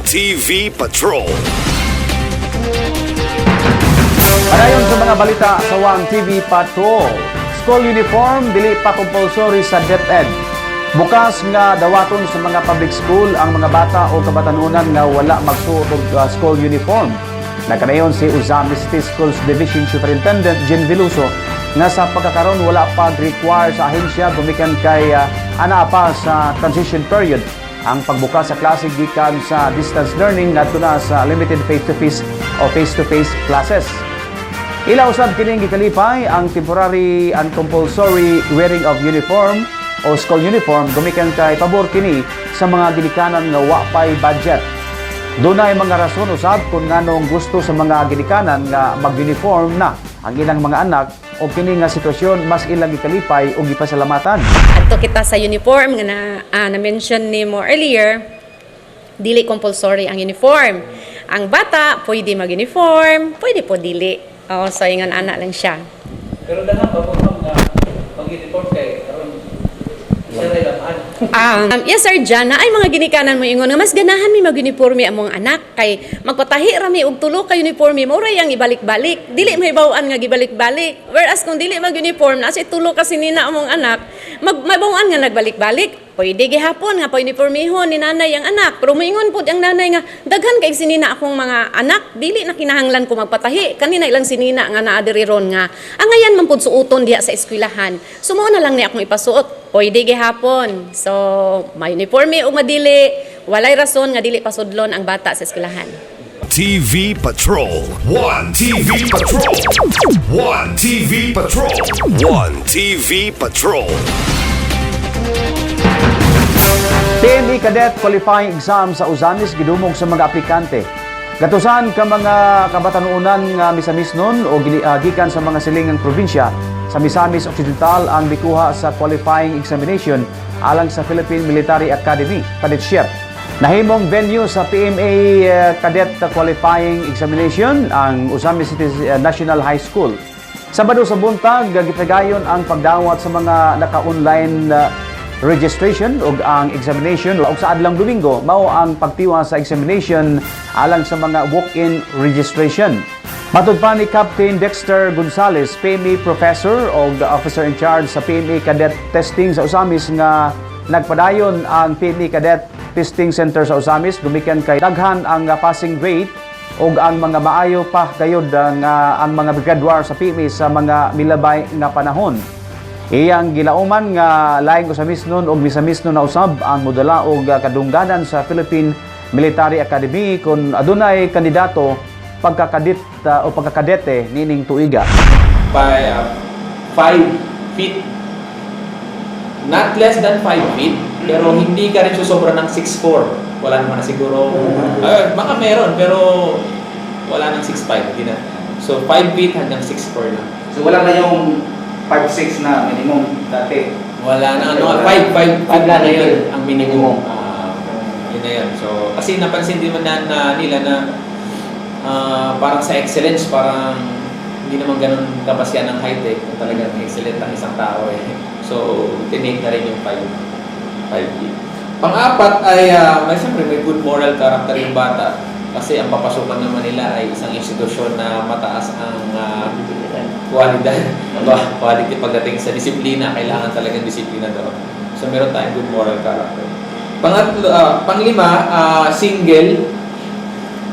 TV Patrol. Padayon sa mga balita sa One TV Patrol. School uniform dili pa compulsory sa DepEd. Bukas nga dawaton sa mga public school ang mga bata o kabatanunan nga wala magsuot og school uniform. Nagkanayon si Uzamis City Schools Division Superintendent Jen Veloso nga sa pagkakaroon wala pa require sa ahensya gumikan kay ana pa sa transition period ang pagbukas sa klase gikan sa distance learning ngadto na sa limited face-to-face o face-to-face classes. Ilaw usab kining gikalipay ang temporary and compulsory wearing of uniform o school uniform gumikan kay pabor kini sa mga ginikanan nga wa pay budget. Dunay mga rason usab kung nganong gusto sa mga ginikanan nga mag-uniform na ang ilang mga anak o kini nga sitwasyon mas ilang gikalipay o gipasalamatan. Adto kita sa uniform nga na-mention ni mo earlier, dili compulsory ang uniform. Ang bata pwede mag-uniform, pwede po dili. So ingon anak lang siya. Pero dahil pa po nga mag-uniform kay karon siya ray lamaan. Yes sir, Jana, ay mga ginikanan mo ingon nga mas ganahan mi mag-uniforme among anak kay magpatahi ra mi og tulo ka uniforme mo ray ang ibalik-balik. Dili mahibawaan nga gibalik-balik. Whereas kung dili mag-uniform na si tulo ka sinina among anak, magbawaan nga nagbalik-balik. Pwede gihapon nga pa-uniformihon ni nanay ang anak. Pero moingon pud ang nanay nga daghan kay sinina akong mga anak, dili na kinahanglan ko magpatahi. Kanina ilang sinina nga naa diri ron nga angayan man pud suoton diha sa eskwelahan. So mao na lang ni akong ipasuot. Pwede gihapon. So may uniforme o madili, walay rason nga dili pasudlon ang bata sa eskwelahan. TV Patrol. One TV Patrol. One TV Patrol. One TV Patrol. PME Cadet Qualifying Exam sa Uzamis gidumog sa mga aplikante. Gatusan ka mga kabatanunan nga misamis nun o gikan sa mga silingang probinsya sa Misamis Occidental ang bikuha sa qualifying examination alang sa Philippine Military Academy, Cadetship. Nahimong venue sa PMA Cadet Qualifying Examination ang Uzamis City National High School. Sabado sa buntag, gipagayon ang pagdawat sa mga naka-online registration o ang examination ug sa adlang Domingo mao ang pagtiwa sa examination alang sa mga walk-in registration. Matud pa ni Captain Dexter Gonzales, PMA Professor o Officer in Charge sa PMA Cadet Testing sa Uzamis nga nagpadayon ang PMA Cadet Testing Center sa Uzamis gumikan kay daghan ang passing rate o ang mga maayo pa gayud ang mga graduar sa PMA sa mga milabay nga panahon. Iyang gilauman nga laing usamis nun o misamis nun na usab ang modala o kadungganan sa Philippine Military Academy kung adunay kandidato pagkakadit o pagkakadete nining tuiga. By 5 feet. Not less than 5 feet, pero hindi ka rin susobra ng 6'4". Wala naman na siguro. Baka meron, pero wala ng 6'5". Hindi na. So 5 feet hanggang 6'4" na. So wala na yung 5'6" na minimum dati. Wala na, 5 feet na yun ang minimum. Yun na yun. So, kasi napansin din man na nila na parang sa excellence, parang hindi naman ganun kapasyan ng height eh. Kung talagang excellent ang isang tao eh. So, tinake na rin yung 5 feet. Pang-apat ay, siyempre may good moral character yung bata. Kasi ang papasukan naman nila ay isang institusyon na mataas ang quality pagdating sa disiplina. Kailangan talagang disiplina doon. So, meron tayong good moral character. Panglima, single.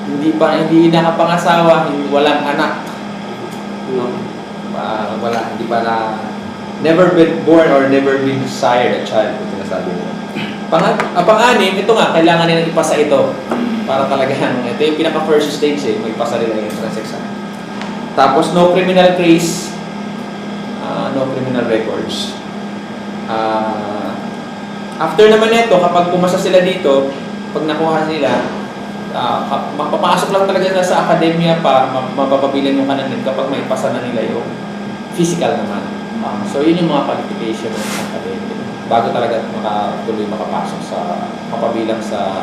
Hindi nakapangasawa, walang anak. No? Hindi pa na never been born or never been desired a child. Ito sinasabi nila. Pang-anim, ito nga, kailangan nilang ipasa ito. Para talagang, ito yung pinaka-first stage eh, may ipasa nila yung entrance exam. Tapos, no criminal case, no criminal records. After naman ito, kapag pumasa sila dito, pag nakuha nila, mapapasok lang talaga sila sa akademya pa, mapapabilan yung kanan kapag may ipasa na nila yung physical naman. So, yun yung mga qualification ng akademya. Bago talaga makapasok sa, mapabilang sa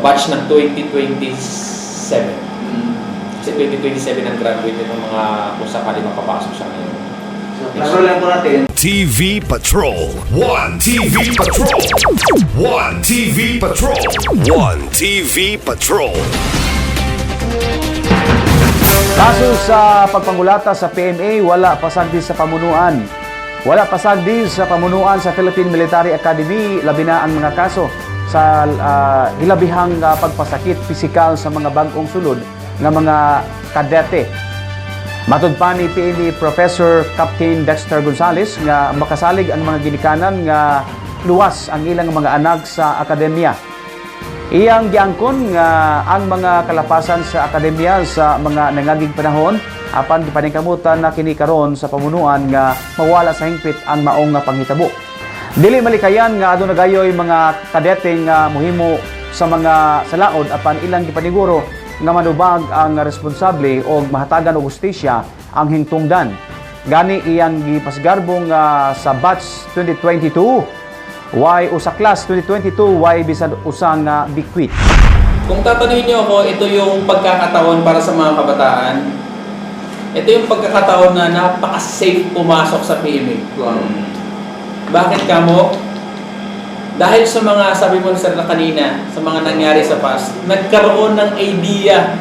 batch ng 2027. Kasi 2027 ang graduate ng mga kung sakali makapasok siya ngayon. So laro lang po natin. TV Patrol. One TV Patrol. One TV Patrol. One TV Patrol. Kaso sa pagpangulata sa PMA, wala pasagdi sa pamunuan. Wala pasagdi sa pamunuan sa Philippine Military Academy, labi na ang mga kaso sa hilabihang pagpasakit pisikal sa mga bagong sulod ng mga kadete. Matud pa ni PNP Professor Captain Dexter Gonzales nga makasalig ang mga ginikanan nga luwas ang ilang mga anak sa akademya. Iyang giangkon nga ang mga kalapasan sa akademya sa mga nangaging panahon apan gipaningkamutan na kini karon sa pamunuan nga mawala sa hingpit ang maong nga panghitabo. Dili malikayan nga aduna gayoy mga kadete nga mohimo sa mga salaod apan ilang gipaniguro nga manubag ang responsable o mahatagan og hustisya ang hingtungdan. Gani iyang gipasgarbong sa batch 2022 o sa class 2022 bisan usang bikwit. Kung tatanungin niyo ako, ito yung pagkakataon para sa mga kabataan. Ito yung pagkakataon na napaka-safe pumasok sa PMA. Bakit kamo? Dahil sa mga, sabi mo sir na kanina, sa mga nangyari sa past, nagkaroon ng idea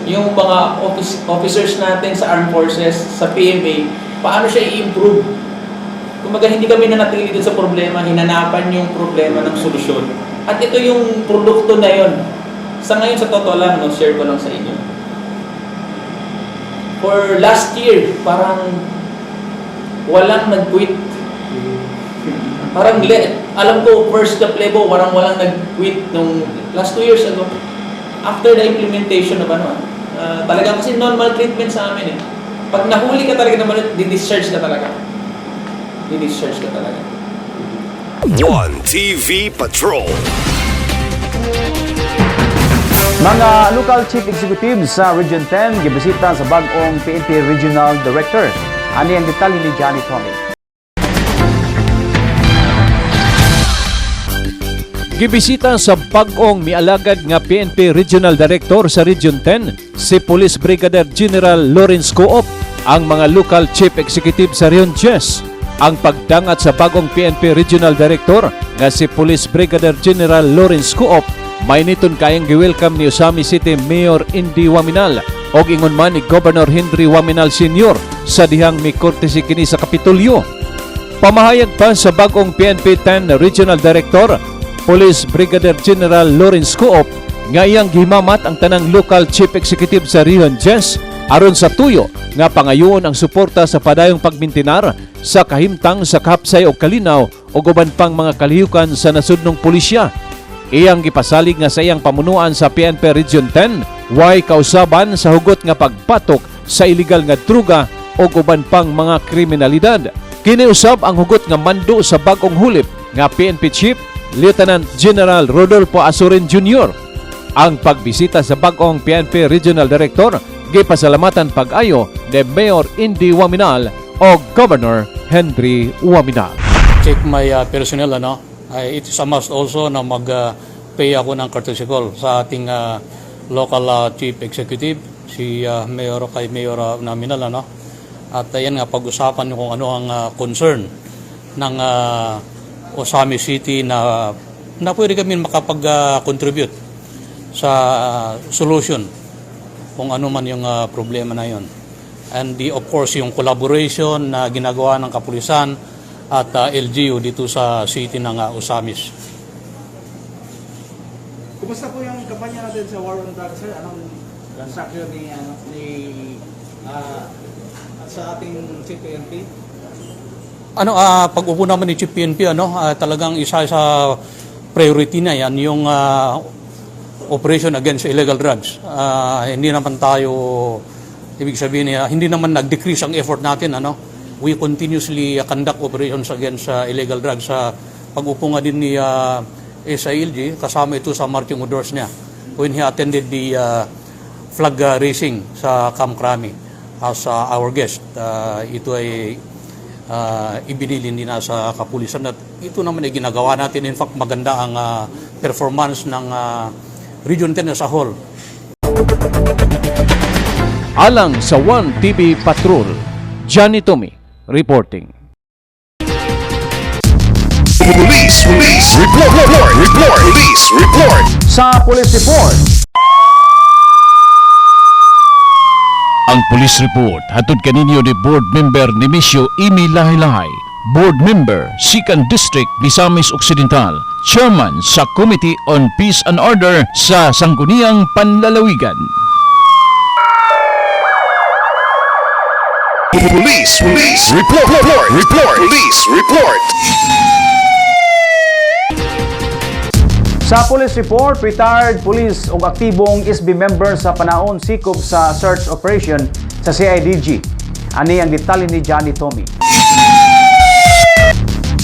yung mga officers natin sa armed forces, sa PMA, paano siya i-improve. Kumbaga, hindi kami nanatili dun sa problema, hinanapan yung problema ng solusyon. At ito yung produkto na yon. Sa ngayon, sa totoo lang, share ko lang sa inyo. For last year, parang walang nag-quit. Parang alam ko, first the playbook, walang nag-quit nung last 2 years ago. After the implementation of talagang kasi normal treatment sa amin eh. Pag nahuli ka talaga naman, di-discharge ka talaga. Di-discharge ka talaga. One TV Patrol. Mga local chief executives sa Region 10 gibisita sa bag-ong PNP Regional Director. Ani ang detalye ni Johnny Tommy. Gibisita sa bag-ong mialagad nga PNP Regional Director sa Region 10 si Police Brigadier General Lawrence Coop ang mga local chief executive sa Region 10. Ang pagdangat sa bagong PNP Regional Director nga si Police Brigadier General Lawrence Coop may niton kayang gi-welcome ni Usami City Mayor Indy Waminal og ingon man ni Governor Henry Waminal Sr. sa dihang mi courtesy kini sa Kapitolyo. Pamahayag pa sa bagong PNP 10 Regional Director Police Brigadier General Lawrence Coop nga iyang gihimamat ang tanang local chief executive sa Region 10 aron sa tuyo nga pangayoon ang suporta sa padayong pagmintinar sa kahimtang sa kahapsay o kalinaw o uban pang mga kalihukan sa nasudnong pulisya. Iyang gipasalig nga sa iyang pamunuan sa PNP Region 10 way kausaban sa hugot nga pagpatok sa illegal nga druga o uban pang mga kriminalidad. Kiniusab ang hugot nga mando sa bagong hulip nga PNP Chief Lieutenant General Rodolfo Asurin Jr. Ang pagbisita sa bagong PNP Regional Director gipasalamatan pag-ayo ni Mayor Indy Waminal o Governor Henry Waminal. Check my personnel, it is a must also na mag-pay ako ng courtesy call sa ating local chief executive, si Mayor Waminal, At ayan nga, pag-usapan kung ano ang concern ng Usami City na pwede kami makapag-contribute sa solution kung ano man yung problema na yon. And of course, yung collaboration na ginagawa ng kapulisan at LGU dito sa city ng Usamis. Kumusta po yung kampanya natin sa War on Drugs, sir? Anong transaction at sa ating CPNP? Pag-upo naman ni Chief PNP, talagang isa sa priority na yan, yung operation against illegal drugs. Hindi naman tayo, ibig sabihin, hindi naman nag-decrease ang effort natin. We continuously conduct operations against illegal drugs. Pag-upo nga din ni SILG, kasama ito sa marching orders niya when he attended the flag raising sa Camp Crami as our guest. Ito ay ibinilin din na sa kapulisan at ito naman ay ginagawa natin. In fact, maganda ang performance ng Region 10 as a whole. Alang sa One TV Patrol, Johnny Tommy. reporting. Police report. Police report. Sa police report, Ang police report hatod kaninyo ni board member ni Misyo Imi Lahi-Lahi, board member 2nd District Misamis Occidental, chairman sa Committee on Peace and Order sa Sangguniang Panlalawigan. Police report. Police report. Sa police report, retired police ug aktibong SB member sa panahon sikop sa search operation sa CIDG. Ani ang detalye ni Johnny Tommy.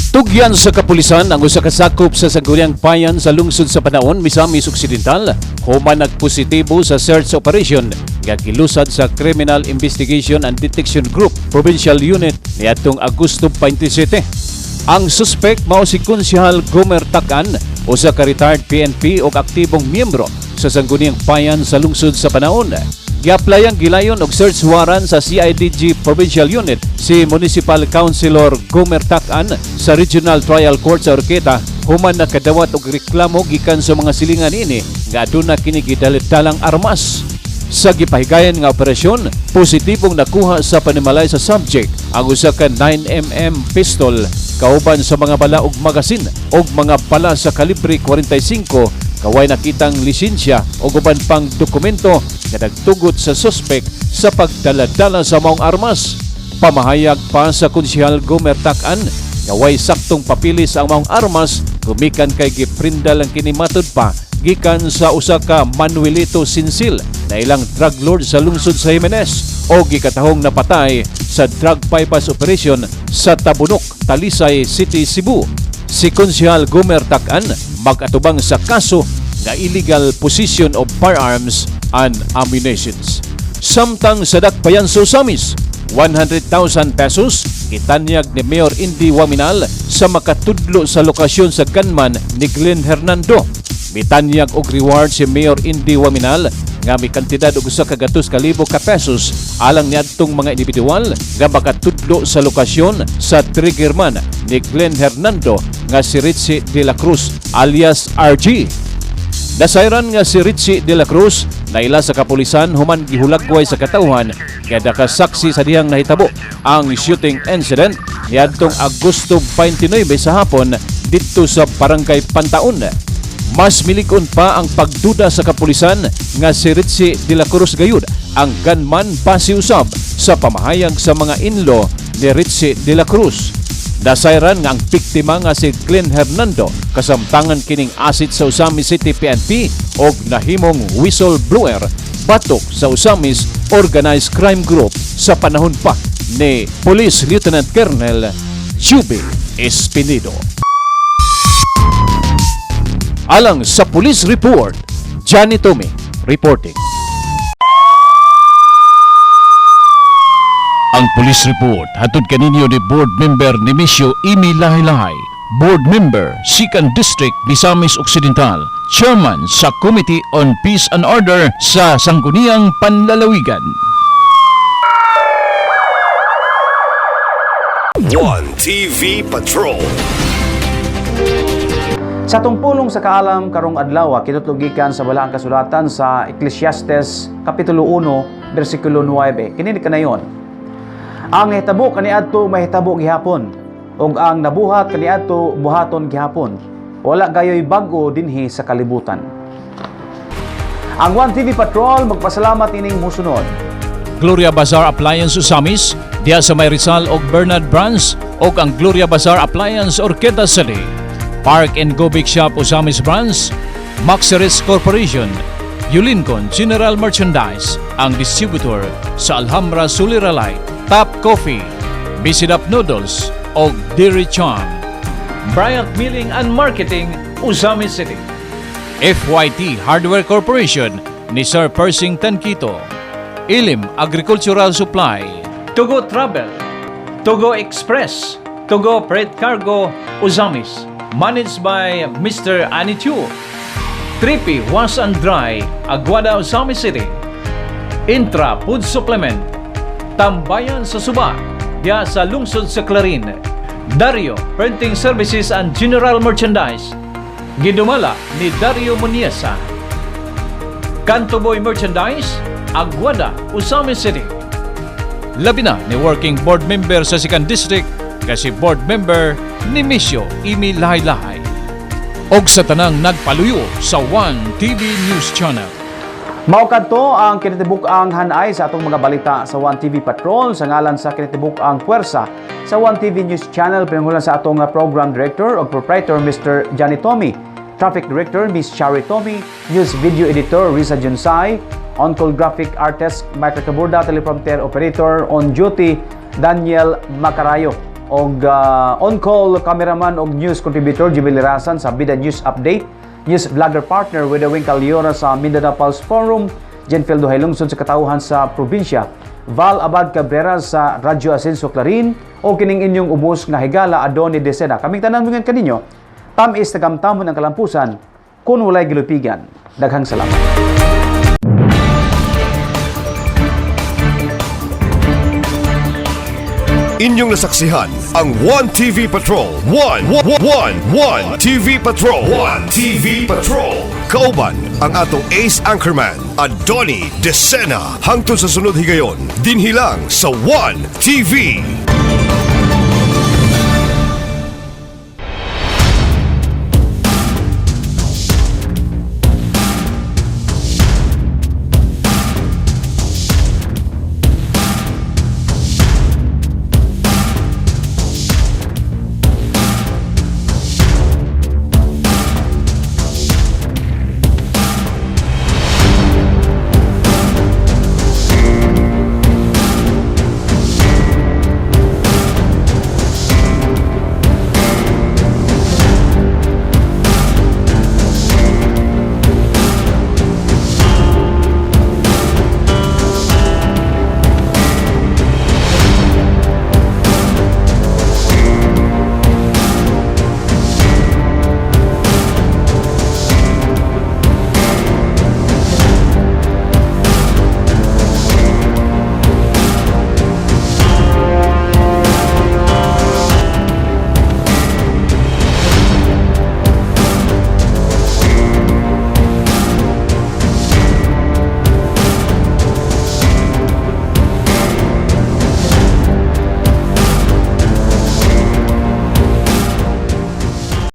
Tugyan sa kapulisan ang usa ka sakop sa Sangguniang Bayan sa lungsod sa Panaon, Misamis Occidental, human nagpositibo sa search operation nga gilusad sa Criminal Investigation and Detection Group Provincial Unit niadtong Agosto 27. Ang suspect mao si Konsehal Gomer Takan, usa ka retired PNP ug aktibong miyembro sa Sangguniang Bayan sa lungsod sa Panaon. Gi-apply ang gilayon og search warrant sa CIDG Provincial Unit si Municipal Councilor Gomer Takan sa Regional Trial Court sa Orqueta human nakadawat og reklamo gikan sa mga silingan ini nga aduna kini gidalit-dalang armas. Sa gipahigayon nga operasyon, positibong nakuha sa panimalay sa subject ang usa ka 9mm pistol kauban sa mga bala ug magasin ug mga bala sa kalibre 45 kaway nakitang lisensya o uban pang dokumento nga nagtugot sa suspect sa pagdala-dala sa maong armas. Pamahayag pa sa Konsehal Gomer Takan nga way saktong papilis ang maong armas gumikan kay giprindal ang kini matud pa gikan sa usa ka Manuelito Sinsil na ilang drug lord sa lungsod sa Jimenez o gikatahong napatay sa drug bypass operation sa Tabunok, Talisay City, Cebu. Si Konsehal Gomer Takan mag-atubang sa kaso nga illegal possession of firearms and ammunitions. Samtang sa Dakbayanso, Samis, 100,000 pesos itanyag ni Mayor Indy Waminal sa makatudlo sa lokasyon sa gunman ni Glenn Hernando. Mitanyag og reward si Mayor Indy Waminal nga may kantidad og 100,000 ka pesos alang niadtong mga individual nga makatudlo sa lokasyon sa triggerman ni Glenn Hernando nga si Ritzy de la Cruz alias RG. Nasayran nga si Ritzy de la Cruz na ila sa kapulisan human gihulagway sa katawhan nga nakasaksi sa dihang nahitabo ang shooting incident niadtong Agosto 29 sa hapon didto sa Barangay Pantaon. Mas milikon pa ang pagduda sa kapulisan nga si Ritzy de la Cruz gayud ang gunman pasiusab sa pamahayag sa mga inlo ni Ritzy de la Cruz. Nasayran nga ang biktima nga si Glenn Hernando kasamtangan kining asit sa Usamis City PNP og nahimong whistleblower batok sa Usamis Organized Crime Group sa panahon pa ni Police Lieutenant Colonel Chubby Espinido. Alang sa police report, Johnny Tommy reporting. Ang police report hatod kaninyo ni board member ni Misyo Imi Lahi-Lahi, board member 2nd District Misamis Occidental, chairman sa Committee on Peace and Order sa Sangguniang Panlalawigan. 1TV Patrol. Sa tungpulong sa kaalam karong adlaw kinutlugikan sa balaang kasulatan sa Ecclesiastes Kapitulo 1 versikulo 9. Kini kanayon. Ang nahitabo kaniadto mahitabo gihapon ug ang nabuhat kaniadto buhaton gihapon. Wala gayoy bag-o dinhi sa kalibutan. Ang 1TV Patrol magpasalamat ining musunod. Gloria Bazaar Appliance Usamis, diha sa May Rizal og Bernard Branch og ang Gloria Bazaar Appliance Orqueta City. Park and Go Big Shop Usamis Branch, Maxeris Corporation, Yulincon General Merchandise, ang distributor sa Alhambra Suliralay, Top Coffee, Bisidap Noodles o Dairy Charm. Bryant Milling and Marketing, Usamis City. FYT Hardware Corporation ni Sir Persing Tanquito. Ilim Agricultural Supply, Tugo Travel, Tugo Express, Tugo Freight Cargo, Usamis. Managed by Mr. Anichu. Trippy Wash and Dry, Aguada, Usamis City. Intra Food Supplement, Tambayan sa Suba, diya sa lungsod sa Clarin. Dario Printing Services and General Merchandise. Gidumala ni Dario Muniesa. Kanto Boy Merchandise, Aguada, Usami City. Labi na ni Working Board Member sa 2nd District kasi Board Member ni Misyo Imi Lahay-Lahay. Og sa tanang nagpaluyo sa One TV News Channel. Maukadto ang kinatibuk-ang hanay sa atong mga balita sa One TV Patrol sa ngalan sa kinatibuk-ang puwersa sa One TV News Channel pinangulan sa atong Program Director o Proprietor Mr. Johnny Tommy, Traffic Director Ms. Shari Tommy, News Video Editor Risa Junsay, On-Call Graphic Artist Michael Caburda, Teleprompter Operator on Duty Daniel Macarayo, og on-call cameraman og news contributor Jimmy Lirasan sa Bida News Update, news vlogger partner with the Winkal Liora sa Mindanao Pulse Forum, Jenfield Duhay Lungsod sa Katauhan sa probinsya, Val Abad Cabrera sa Radyo Asenso Clarin, o kining inyong ubos nga higala Adoni Desena. Kaming tanan mga kaninyo, tamis tagamtamon ang kalampusan kung walay gilupigan. Daghang salamat. Inyong nasaksihan ang One TV Patrol. One TV Patrol. One TV Patrol. Kauban ang atong ace anchorman, Adoni Desena. Hangtod sa sunod higayon, dinhilang sa One TV.